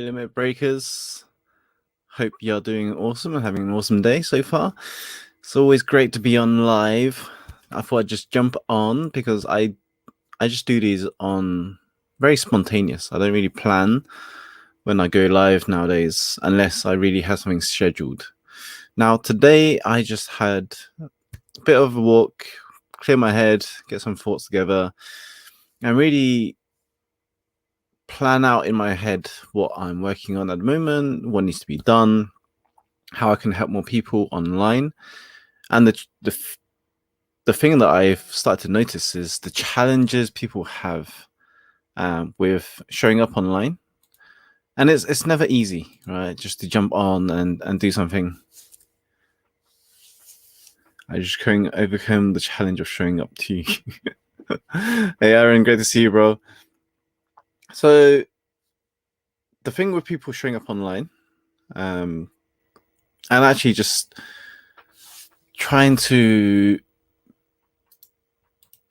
Limit Breakers. Hope you're doing awesome and having an awesome day so far. It's always great to be on live. I thought I'd just jump on because I just do these on very spontaneous. I don't really plan when I go live nowadays unless I really have something scheduled. Now today I just had a bit of a walk, clear my head, get some thoughts together, and really plan out in my head what I'm working on at the moment, what needs to be done, how I can help more people online. And the thing that I've started to notice is the challenges people have with showing up online. And it's never easy, right? Just to jump on and do something. I just couldn't overcome the challenge of showing up to you. Hey Aaron, great to see you, bro. So the thing with people showing up online, and actually just trying to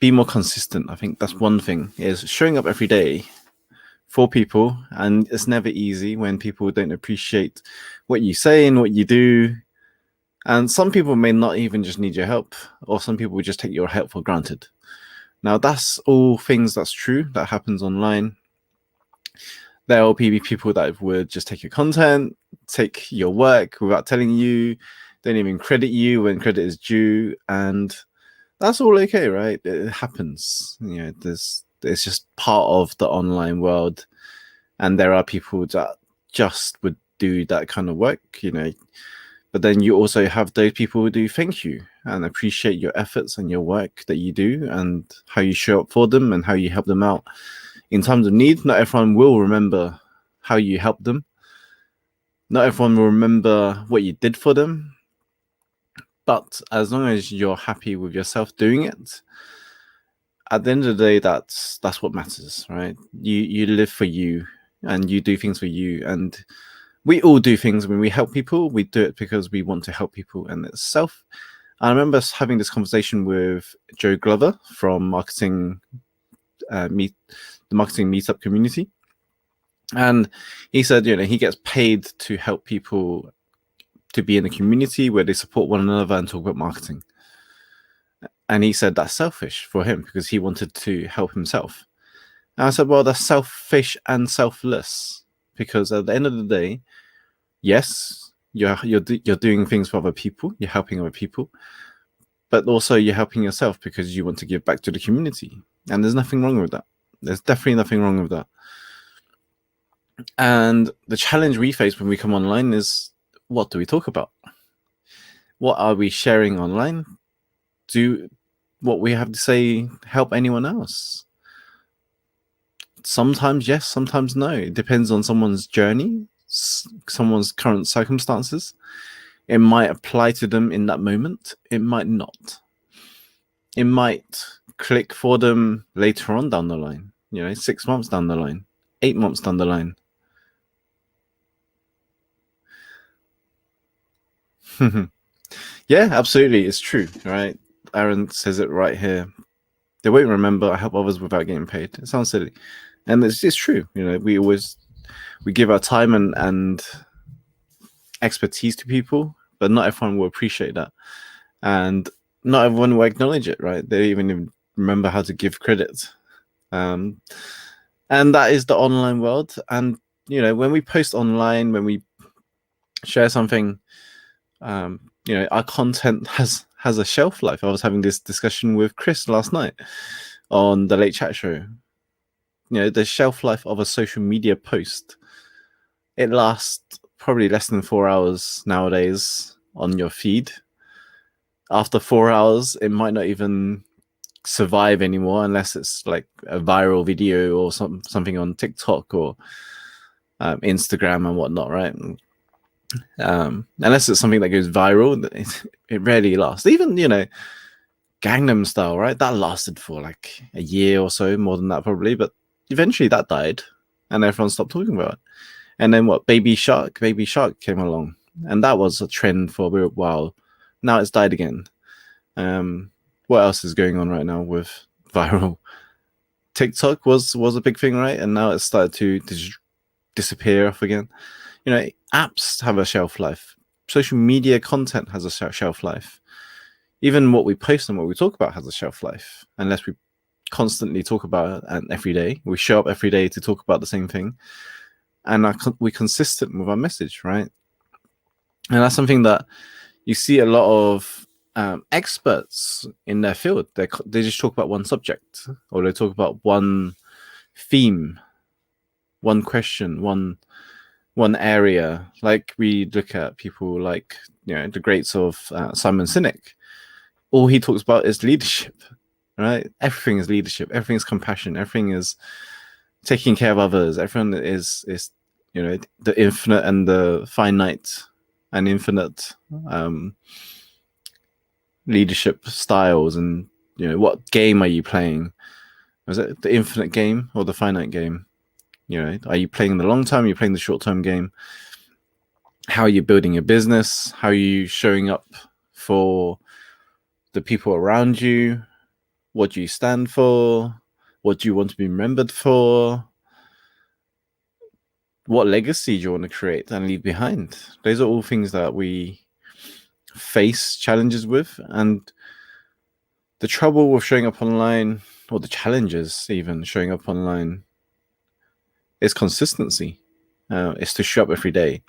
be more consistent. I think that's one thing, is showing up every day for people. And it's never easy when people don't appreciate what you say and what you do. And some people may not even just need your help, or some people would just take your help for granted. Now, that's all things that's true, that happens online. There will be people that would just take your content, take your work without telling you, don't even credit you when credit is due. And that's all okay, right? It happens. You know, it's just part of the online world. And there are people that just would do that kind of work, you know. But then you also have those people who do thank you and appreciate your efforts and your work that you do and how you show up for them and how you help them out in times of need. Not everyone will remember how you helped them. Not everyone will remember what you did for them. But as long as you're happy with yourself doing it, at the end of the day, that's what matters, right? You live for you and you do things for you. And we all do things when we help people. We do it because we want to help people and it's self. I remember having this conversation with Joe Glover from the marketing meetup community. And he said, you know, he gets paid to help people to be in a community where they support one another and talk about marketing. And he said that's selfish for him because he wanted to help himself. And I said, well, that's selfish and selfless, because at the end of the day, yes, you're doing things for other people, you're helping other people, but also you're helping yourself because you want to give back to the community. And there's nothing wrong with that. There's definitely nothing wrong with that. And the challenge we face when we come online is, what do we talk about? What are we sharing online? Do what we have to say help anyone else? Sometimes yes, sometimes no. It depends on someone's journey, someone's current circumstances. It might apply to them in that moment. It might not. It might click for them later on down the line, 6 months down the line, 8 months down the line. Yeah, absolutely. It's true, right? Aaron says it right here. They won't remember I help others without getting paid. It sounds silly. And it's true. We give our time and expertise to people, but not everyone will appreciate that. And not everyone will acknowledge it, right? They don't even remember how to give credit. And that is the online world. And, when we post online, when we share something, our content has a shelf life. I was having this discussion with Chris last night on the Late Chat Show. The shelf life of a social media post, it lasts probably less than 4 hours nowadays on your feed. After 4 hours, it might not even survive anymore unless it's like a viral video or something on TikTok or Instagram and whatnot, right? Unless it's something that goes viral, it rarely lasts. Even, Gangnam Style, right? That lasted for like a year or so, more than that probably, but eventually that died and everyone stopped talking about it. And then Baby Shark came along, and that was a trend for a while. Now it's died again. What else is going on right now with viral? TikTok was a big thing, right? And now it's started to disappear off again. Apps have a shelf life. Social media content has a shelf life. Even what we post and what we talk about has a shelf life, unless we constantly talk about it and every day. We show up every day to talk about the same thing, and we're consistent with our message, right? And that's something that you see a lot of experts in their field. They just talk about one subject, or they talk about one theme, one question, one area. Like we look at people like the greats of Simon Sinek. All he talks about is leadership, right? Everything is leadership. Everything is compassion. Everything is taking care of others. Everyone is the infinite and the finite and infinite leadership styles. And what game are you playing? Is it the infinite game or the finite game? Are you playing the long term? Are you playing the short term game? How are you building your business? How are you showing up for the people around you? What do you stand for? What do you want to be remembered for? What legacy do you want to create and leave behind? Those are all things that we face challenges with. And the trouble with showing up online, or the challenges even showing up online, is consistency. It's to show up every day.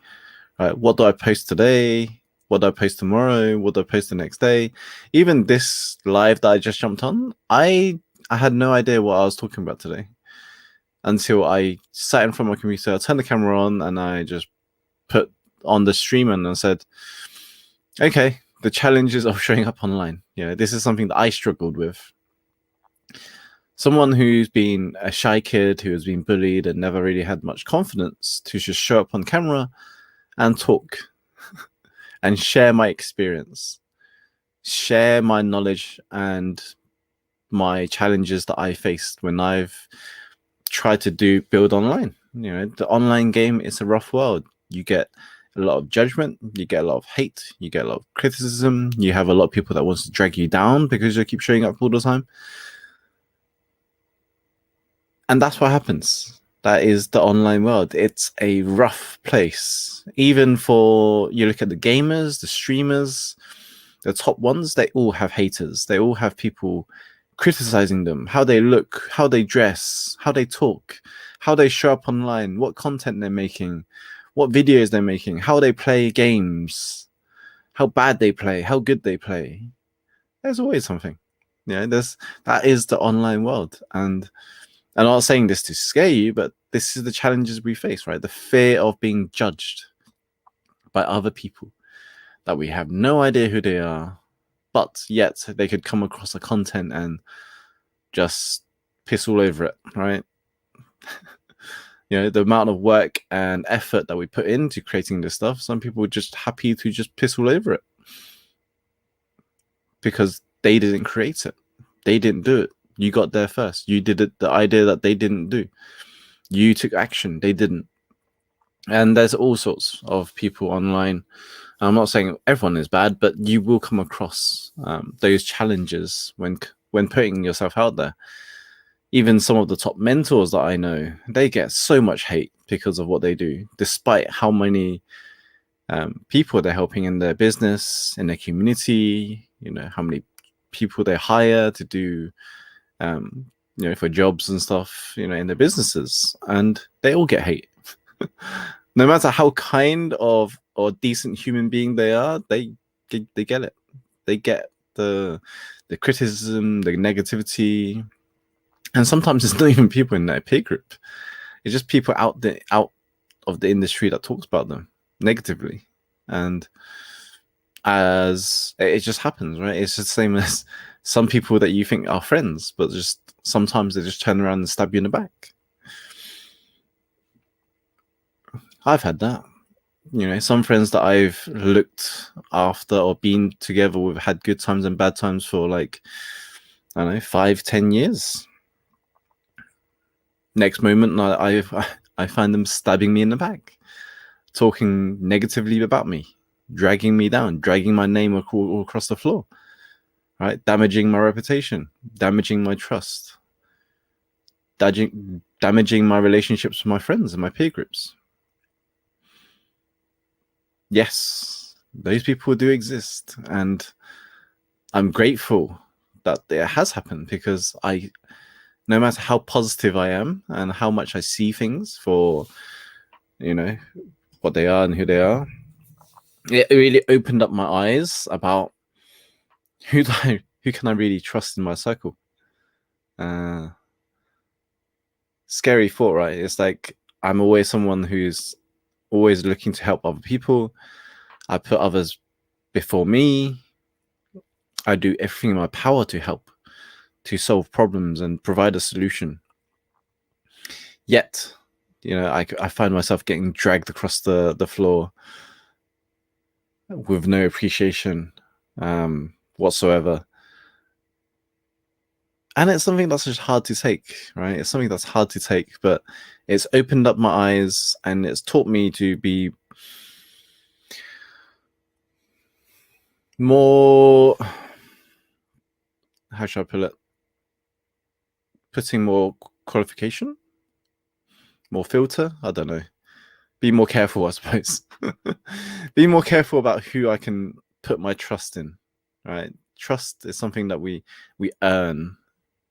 Right? What do I post today? What do I post tomorrow? What do I post the next day? Even this live that I just jumped on, I had no idea what I was talking about today until I sat in front of my computer, I turned the camera on, and I just put on the stream and said, okay, the challenges of showing up online. This is something that I struggled with. Someone who's been a shy kid, who has been bullied and never really had much confidence, to just show up on camera and talk and share my experience, share my knowledge and my challenges that I faced when I've tried to build online. The online game is a rough world. You get a lot of judgment, you get a lot of hate, you get a lot of criticism, you have a lot of people that wants to drag you down because you keep showing up all the time. And that's what happens. That is the online world. It's a rough place. Even for, you look at the gamers, the streamers, the top ones, they all have haters. They all have people criticizing them, how they look, how they dress, how they talk, how they show up online, what content they're making, what videos they're making, how they play games, how bad they play, how good they play. There's always something. That is the online world. And I'm not saying this to scare you, but this is the challenges we face, right? The fear of being judged by other people, that we have no idea who they are, but yet they could come across the content and just piss all over it, right? The amount of work and effort that we put into creating this stuff, some people are just happy to just piss all over it because they didn't create it. They didn't do it. You got there first. You did it, the idea that they didn't do. You took action. They didn't. And there's all sorts of people online. I'm not saying everyone is bad, but you will come across those challenges when putting yourself out there. Even some of the top mentors that I know, they get so much hate because of what they do, despite how many people they're helping in their business, in their community, how many people they hire to do for jobs and stuff, in their businesses, and they all get hate. No matter how kind of or decent human being they are, they get it. They get the criticism, the negativity, and sometimes it's not even people in their peer group. It's just people out of the industry that talks about them negatively, and as it just happens, right? It's just the same as some people that you think are friends, but just sometimes they just turn around and stab you in the back. I've had that. Some friends that I've looked after or been together with had good times and bad times for 5-10 years. Next moment, I find them stabbing me in the back, talking negatively about me, dragging me down, dragging my name all across the floor, right? Damaging my reputation, damaging my trust. damaging my relationships with my friends and my peer groups. Yes, those people do exist, and I'm grateful that it has happened, because no matter how positive I am and how much I see things for, what they are and who they are, it really opened up my eyes about who can I really trust in my circle. Scary thought, right? It's like I'm always someone who's always looking to help other people. I put others before me. I do everything in my power to help, to solve problems and provide a solution. Yet, I find myself getting dragged across the floor with no appreciation whatsoever. And it's something that's just hard to take, right? It's something that's hard to take, but it's opened up my eyes and it's taught me to be more, how should I put it? Putting more qualification, more filter. I don't know. Be more careful, I suppose. Be more careful about who I can put my trust in, right? Trust is something that we earn,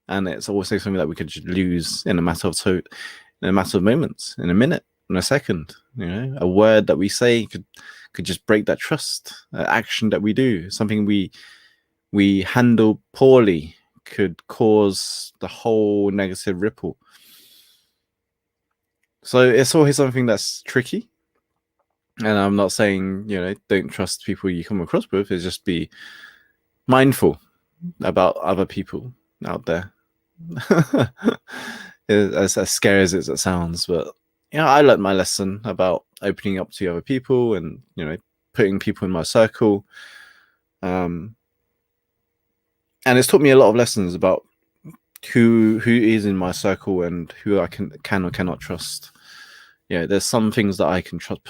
and it's also something that we could lose in a matter of moments, in a minute, in a second. A word that we say could just break that trust. An action that we do, something we handle poorly, could cause the whole negative ripple. So it's always something that's tricky. And I'm not saying, don't trust people you come across with. It's just be mindful about other people out there. as scary as it sounds, but I learned my lesson about opening up to other people and putting people in my circle. And it's taught me a lot of lessons about who is in my circle and who I can or cannot trust. There's some things that I can trust,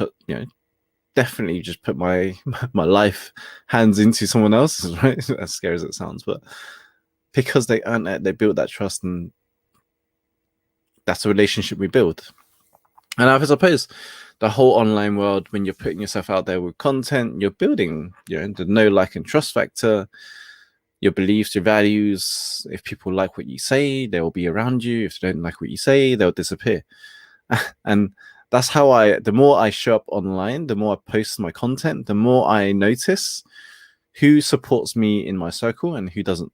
definitely just put my life hands into someone else's, right? As scary as it sounds, but because they earned it, they built that trust, and that's a relationship we build. And I suppose the whole online world, when you're putting yourself out there with content, you're building, the know, like, and trust factor, your beliefs, your values. If people like what you say, they will be around you. If they don't like what you say, they'll disappear. And that's how the more I show up online, the more I post my content, the more I notice who supports me in my circle and who doesn't.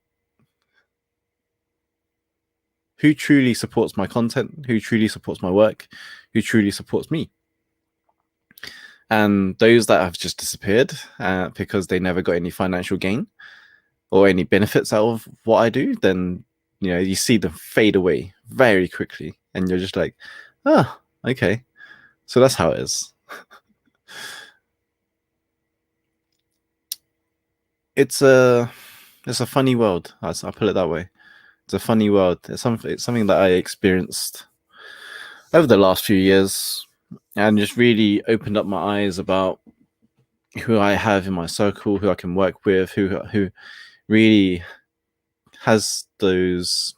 Who truly supports my content, who truly supports my work, who truly supports me. And those that have just disappeared because they never got any financial gain or any benefits out of what I do, then you see them fade away very quickly, and you're just like, okay, so that's how it is. It's a funny world. I'll put it that way. It's a funny world. It's something that I experienced over the last few years, and just really opened up my eyes about who I have in my circle, who I can work with, who really has those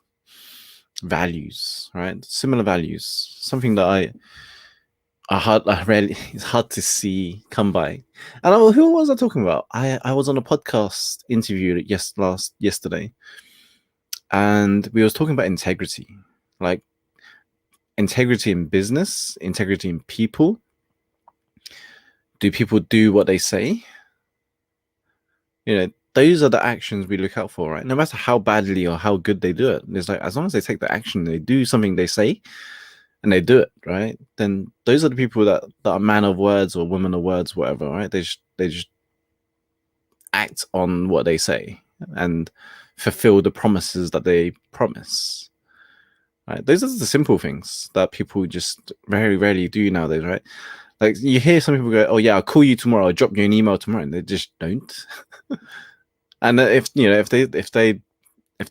values, right? Similar values. Something that it's hard to see come by. And who was I talking about? I was on a podcast interview yesterday, and we was talking about integrity, like integrity in business, integrity in people. Do people do what they say? Those are the actions we look out for, right? No matter how badly or how good they do it, it's like, as long as they take the action, they do something they say, and they do it, right? Then those are the people that are man of words or woman of words, whatever, right? They just act on what they say and fulfill the promises that they promise. Right? Those are the simple things that people just very rarely do nowadays, right? Like, you hear some people go, "Oh yeah, I'll call you tomorrow. I'll drop you an email tomorrow," and they just don't. And if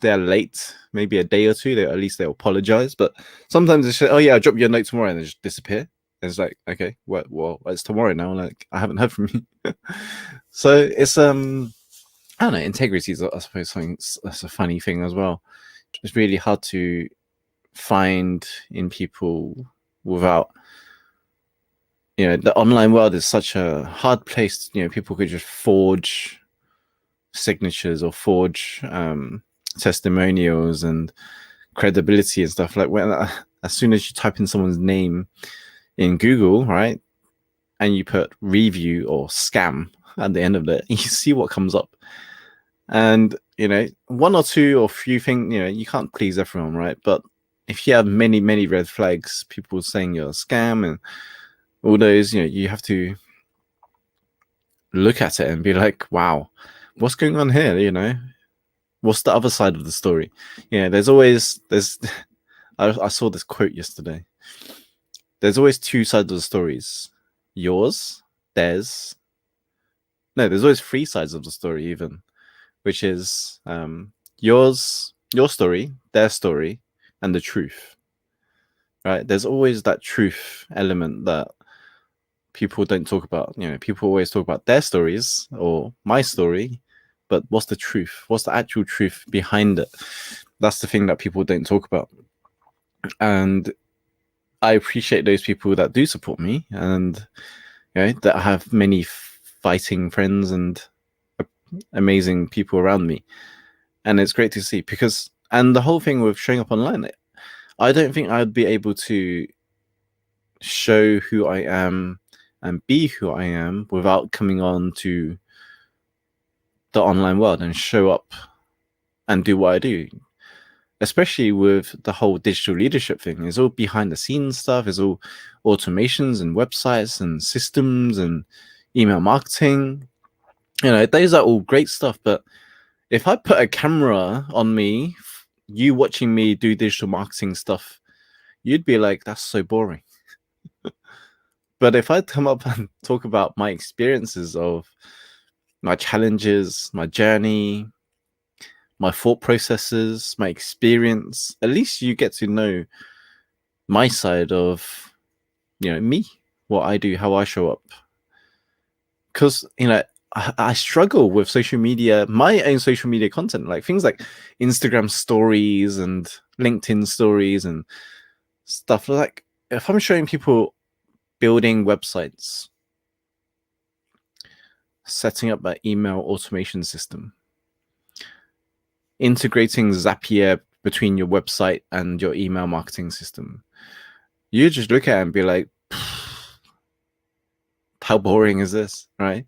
they're late, maybe a day or two, at least they'll apologize. But sometimes they say, "Oh yeah, I'll drop you a note tomorrow," and they just disappear. And it's like, okay, well, it's tomorrow now. Like, I haven't heard from you. So it's I don't know. Integrity is, I suppose, something that's a funny thing as well. It's really hard to find in people without, the online world is such a hard place. People could just forge signatures or forge testimonials and credibility and stuff. Like as soon as you type in someone's name in Google, right, and you put review or scam at the end of it, you see what comes up. And one or two or few things, you can't please everyone, right? But if you have many red flags, people saying you're a scam and all those, you have to look at it and be like, wow, what's going on here? What's the other side of the story? There's I saw this quote yesterday. There's always two sides of the stories. Yours, theirs. No, there's always three sides of the story even, which is your story, their story, and the truth. Right? There's always that truth element that people don't talk about. People always talk about their stories or my story, but what's the truth? What's the actual truth behind it? That's the thing that people don't talk about. And I appreciate those people that do support me and that have many fighting friends and amazing people around me. And it's great to see and the whole thing with showing up online, I don't think I'd be able to show who I am and be who I am without coming on to the online world and show up and do what I do. Especially with the whole digital leadership thing. It's all behind the scenes stuff. It's all automations and websites and systems and email marketing. Those are all great stuff. But if I put a camera on me, you watching me do digital marketing stuff, you'd be like, that's so boring. But if I come up and talk about my experiences of my challenges, my journey, my thought processes, my experience, at least you get to know my side of, me, what I do, how I show up. Because, I struggle with social media, my own social media content, like things like Instagram stories and LinkedIn stories and stuff. Like if I'm showing people building websites, setting up an email automation system, integrating Zapier between your website and your email marketing system, you just look at it and be like, how boring is this, right?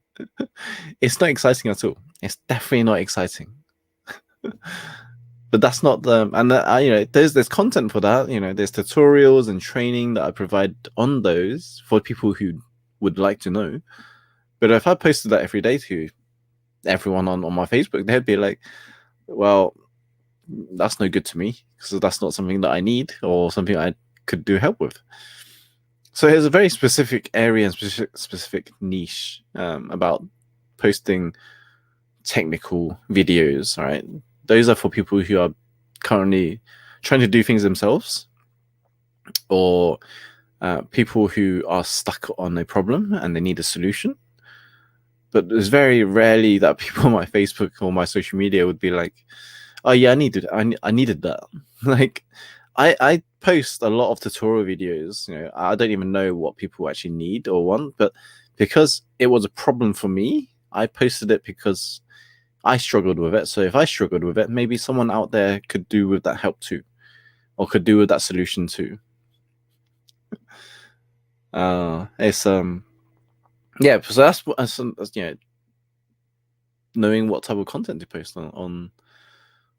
It's not exciting at all. It's definitely not exciting. But that's not there's content for that. There's tutorials and training that I provide on those for people who would like to know. But if I posted that every day to everyone on my Facebook, they'd be like, well, that's no good to me because that's not something that I need or something I could do help with. So there's a very specific area and specific niche about posting technical videos, right? Those are for people who are currently trying to do things themselves or people who are stuck on a problem and they need a solution. But it's very rarely that people on my Facebook or my social media would be like, oh yeah, I needed that. Like I post a lot of tutorial videos. I don't even know what people actually need or want, but because it was a problem for me, I posted it because I struggled with it. So if I struggled with it, maybe someone out there could do with that help too, or could do with that solution too. It's yeah. So that's knowing what type of content to post on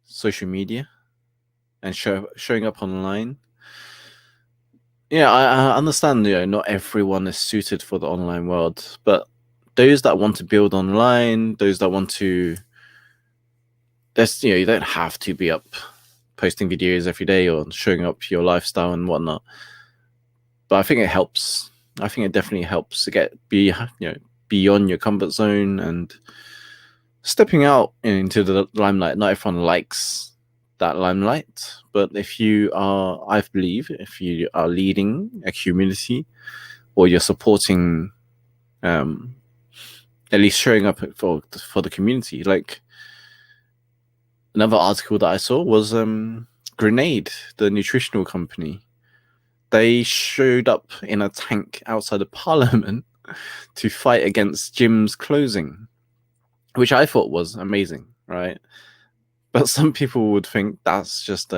social media and showing up online. Yeah, I understand. Not everyone is suited for the online world, but those that want to build online, those that want to, you don't have to be up posting videos every day or showing up your lifestyle and whatnot. But I think it helps. I think it definitely helps to be beyond your comfort zone and stepping out into the limelight. Not everyone likes that limelight, but I believe if you are leading a community or you're supporting, at least showing up for the community. Like another article that I saw was Grenade, the nutritional company, they showed up in a tank outside of Parliament to fight against gyms closing, which I thought was amazing, right? But some people would think that's just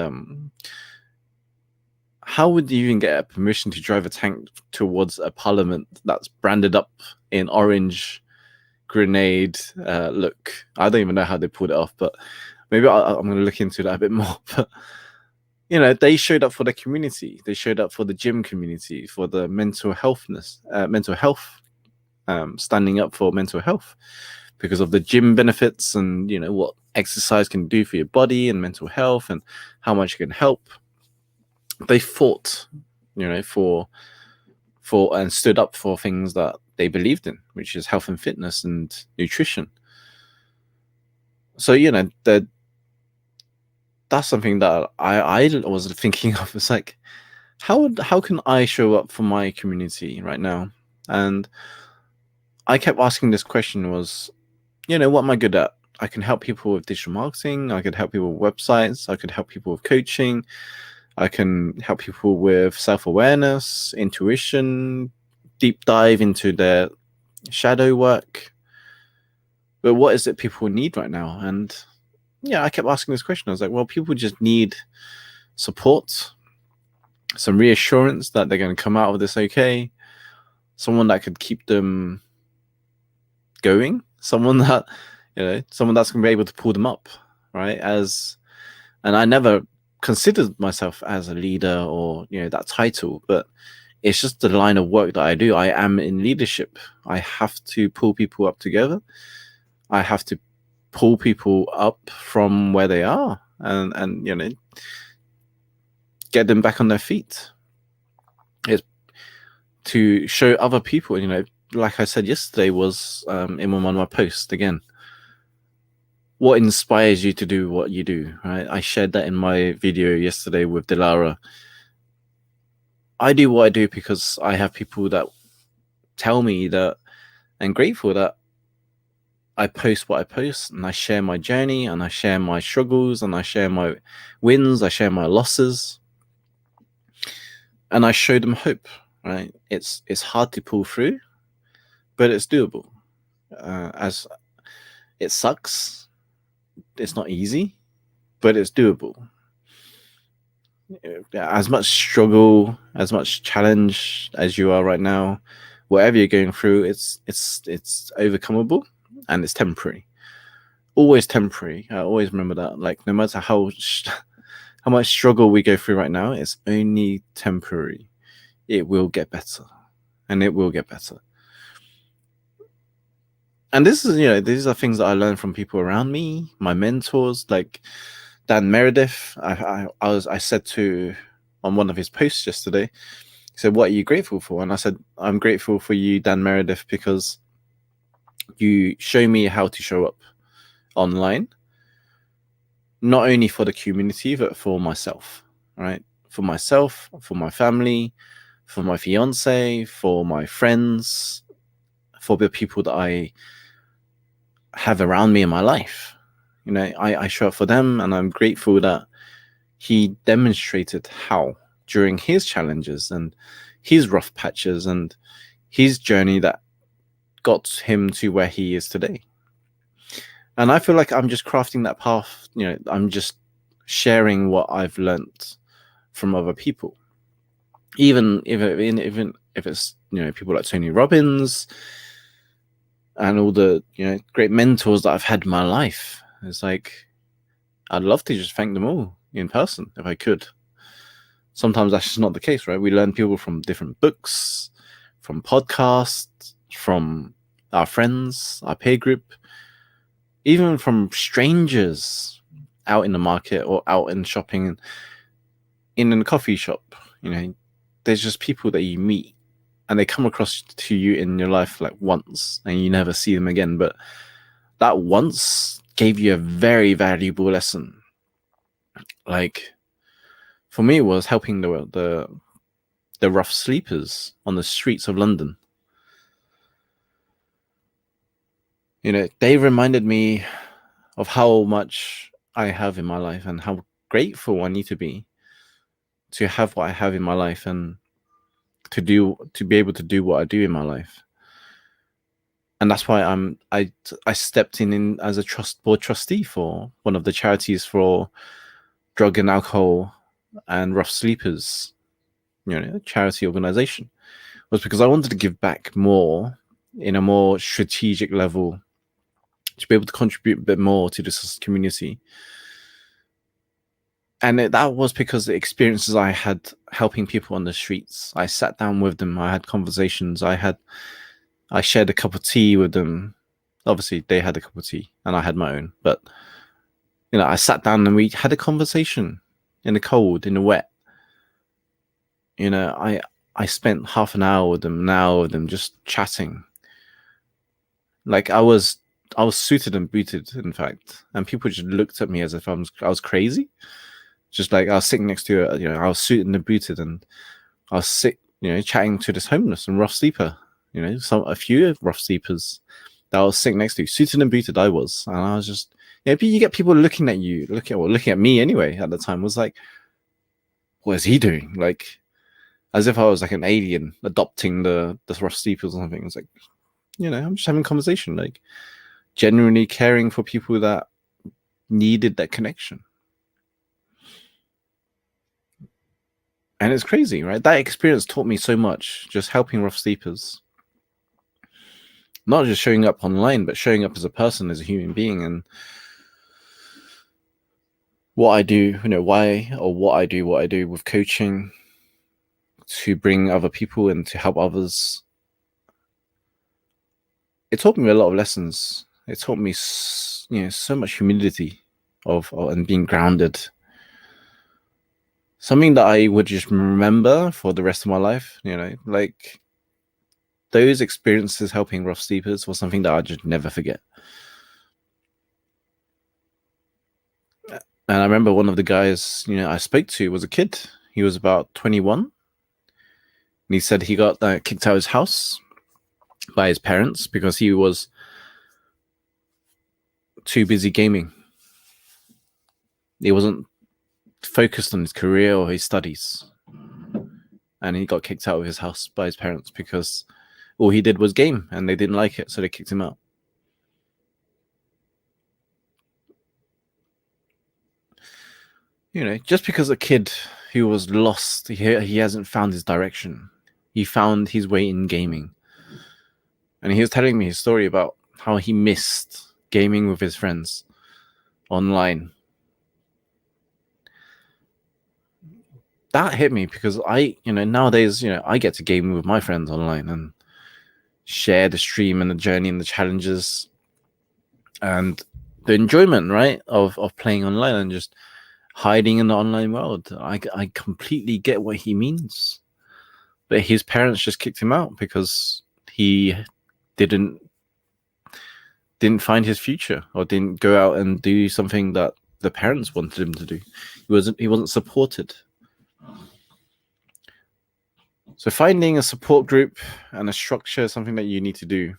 how would you even get a permission to drive a tank towards a Parliament that's branded up in orange Grenade look? I don't even know how they pulled it off, but maybe I'm going to look into that a bit more. But they showed up for the community. They showed up for the gym community, for the mental health, standing up for mental health because of the gym benefits and what exercise can do for your body and mental health and how much it can help. They fought, for and stood up for things that they believed in, which is health and fitness and nutrition. So that's something that I was thinking of. It's like, how can I show up for my community right now? And I kept asking this question was, what am I good at? I can help people with digital marketing. I could help people with websites. I could help people with coaching. I can help people with self-awareness, intuition, deep dive into their shadow work. But what is it people need right now? And I kept asking this question. I was like, well, people just need support, some reassurance that they're going to come out of this okay, someone that could keep them going, someone that, someone that's going to be able to pull them up, right? And I never considered myself as a leader or, that title, but it's just the line of work that I do. I am in leadership. I have to pull people up together. I have to pull people up from where they are and get them back on their feet. It's to show other people, like I said yesterday was in one of my posts again, what inspires you to do what you do, right? I shared that in my video yesterday with Dilara. I do what I do because I have people that tell me that I'm grateful that I post what I post, and I share my journey, and I share my struggles, and I share my wins, I share my losses, and I show them hope, right? It's hard to pull through, but it's doable. As it sucks, it's not easy, but it's doable. As much struggle, as much challenge as you are right now, whatever you're going through, it's overcomable and it's temporary. Always temporary. I always remember that. Like, no matter how much struggle we go through right now, it's only temporary. It will get better, and it will get better. And this is, these are things that I learned from people around me, my mentors, like Dan Meredith. I said to on one of his posts yesterday, he said, "What are you grateful for?" And I said, "I'm grateful for you, Dan Meredith, because you show me how to show up online, not only for the community, but for myself, right? For myself, for my family, for my fiance, for my friends, for the people that I have around me in my life. I show up for them, and I'm grateful that he demonstrated how during his challenges and his rough patches and his journey that got him to where he is today. And I feel like I'm just crafting that path. I'm just sharing what I've learned from other people. Even if it's people like Tony Robbins and all the great mentors that I've had in my life. It's like I'd love to just thank them all in person if I could. Sometimes that's just not the case, right? We learn people from different books, from podcasts, from our friends, our peer group, even from strangers out in the market or out in shopping, in a coffee shop. There's just people that you meet and they come across to you in your life like once and you never see them again. But that once gave you a very valuable lesson. Like, for me, it was helping the rough sleepers on the streets of London. They reminded me of how much I have in my life and how grateful I need to be to have what I have in my life and to be able to do what I do in my life. And that's why I stepped in as a board trustee for one of the charities for drug and alcohol and rough sleepers, charity organization, was because I wanted to give back more in a more strategic level, to be able to contribute a bit more to this community. And that was because the experiences I had helping people on the streets. I sat down with them, I had conversations, I shared a cup of tea with them. Obviously, they had a cup of tea and I had my own. But, I sat down and we had a conversation in the cold, in the wet. I spent half an hour with them, an hour with them, just chatting. Like I was suited and booted, in fact. And people just looked at me as if I was crazy. Just like I was sitting next to I was suited and booted and I was chatting to this homeless and rough sleeper. A few rough sleepers that I was sitting next to, suited and booted. I was, and I was just, you get people looking at you, looking at me anyway. At the time, was like, what is he doing? Like, as if I was like an alien adopting the rough sleepers or something. It's like, I'm just having a conversation, like, genuinely caring for people that needed that connection. And it's crazy, right? That experience taught me so much, just helping rough sleepers. Not just showing up online, but showing up as a person, as a human being. And what I do, what I do with coaching to bring other people and to help others. It taught me a lot of lessons. It taught me, so much humility and being grounded. Something that I would just remember for the rest of my life, like those experiences helping rough sleepers was something that I just never forget. And I remember one of the guys, I spoke to was a kid. He was about 21. And he said he got kicked out of his house by his parents because he was too busy gaming. He wasn't focused on his career or his studies. And he got kicked out of his house by his parents because all he did was game and they didn't like it, so they kicked him out. Just because a kid who was lost, he hasn't found his direction. He found his way in gaming. And he was telling me his story about how he missed gaming with his friends online. That hit me because nowadays, I get to game with my friends online and share the stream and the journey and the challenges and the enjoyment, right, of playing online and just hiding in the online world. I completely get what he means. But his parents just kicked him out because he didn't find his future or didn't go out and do something that the parents wanted him to do. He wasn't supported. So finding a support group and a structure is something that you need to do,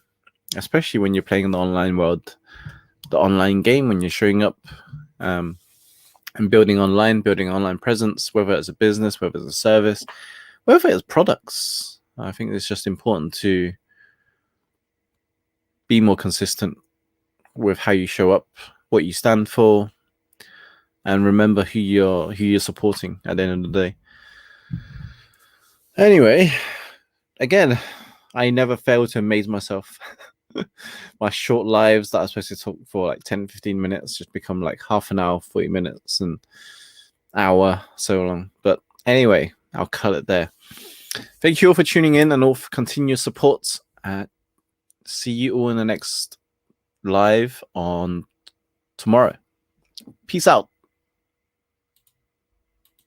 especially when you're playing in the online world, the online game, when you're showing up and building online presence, whether it's a business, whether it's a service, whether it's products. I think it's just important to be more consistent with how you show up, what you stand for, and remember who you're supporting at the end of the day. Anyway, again, I never fail to amaze myself. My short lives that I'm supposed to talk for like 10, 15 minutes just become like half an hour, 40 minutes, and hour, so long. But anyway, I'll cut it there. Thank you all for tuning in and all for continued support. See you all in the next live on tomorrow. Peace out.